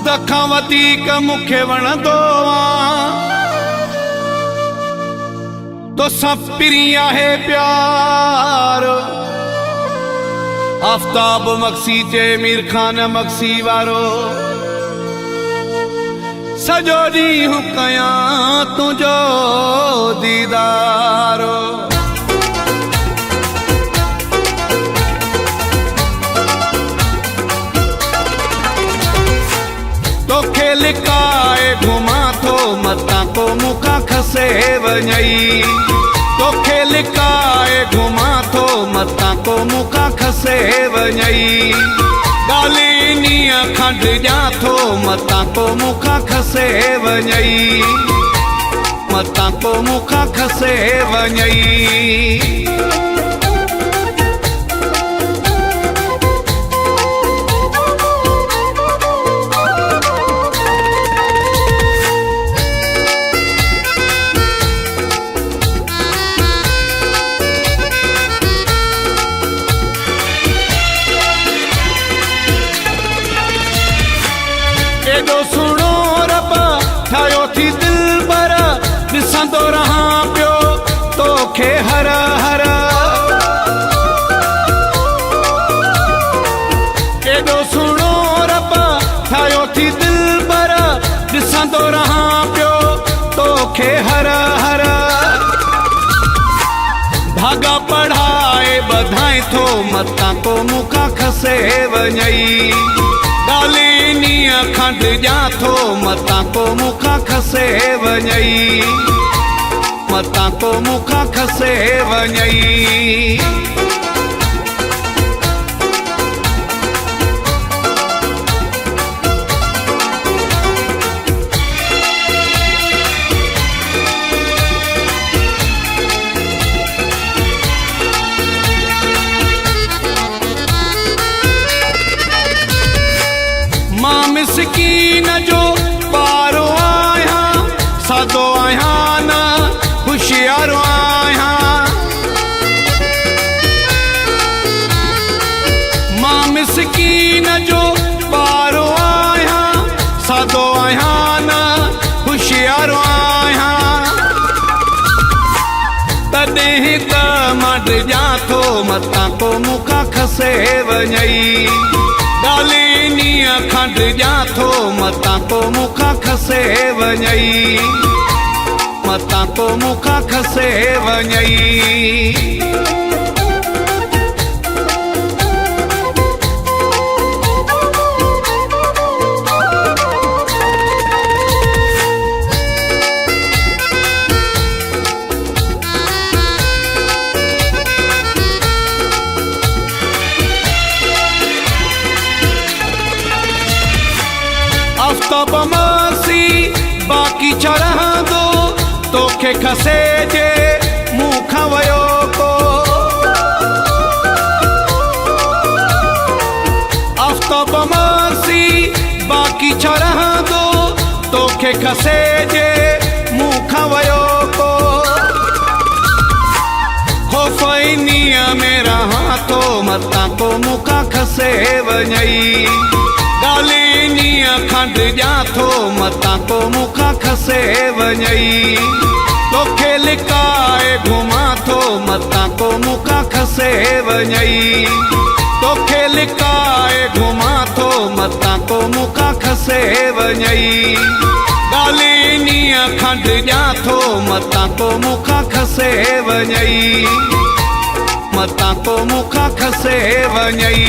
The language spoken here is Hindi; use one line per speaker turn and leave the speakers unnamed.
हद खां वधीक मूंखे वणंदो तोसां पिरी आहे प्यार। आफ़ताब मक्सी जे मीर खान मक्सी वारो सजो ॾींहुं कयां तुंहिंजो दीदार। तोखे लिकाए घुमा थो मतां को मूंखां खसे वञई। तोखे लिकाए घुमा थो मतां को मूंखां खसे वञई। ॻाल्हि नीअ खंड ॾियां थो मतां को मूंखां खसे वञई। मतां को मूंखां खसे वञई। एॾो सुहिणो रब ठाहियो थी दिल पर ॾिसंदो रहां पियो तोखे हर हर। एॾो सुहिणो रब ठाहियो थी दिल पर ॾिसंदो रहां पियो तोखे हर हर। भागा पढ़ाए ॿधाए थो मतां को मूंखां खसे वञई। ॻाल्हि नीअ खंड ॾियां थो मतां को मूंखां खसे वञई। मतां को मूंखां खसे वञई। मां मिसकीन जो ॿारो आहियां, सादो आहियां न होशियारो आहियां। मां मिसकीन जो ॿारो आहियां, सादो आहियां न होशियारो आहियां। तॾहिं त मां ॾिजां थो मतां को मूंखां खसे वञई। ॻाल्हि नीअ खंड ॾियां थो मतां को मूंखां खसे वञई। मतां को मूंखां खसे वञई। आफ़ताब मक्सी बाक़ी छा रहंदो तोखे खसे जे मूंखां वियो को। आफ़ताब मक्सी बाक़ी छा रहंदो तोखे खसे जे मूंखां वियो को। ख़ौफ़ नीअ में रहां थो मतां को मूंखां खसे वञई। ॻाल्हि नीअ खंड ॾियां थो मतां को मूंखां खसे वञई। तोखे लिकाए घुमा थो मतां को मूंखां खसे वञई। तोखे लिकाए घुमा थो मतां को मूंखां खसे वञई। ॻाल्हि नीअ खंड ॾियां थो मतां को मूंखां खसे वञई। मतां को मूंखां खसे वञई।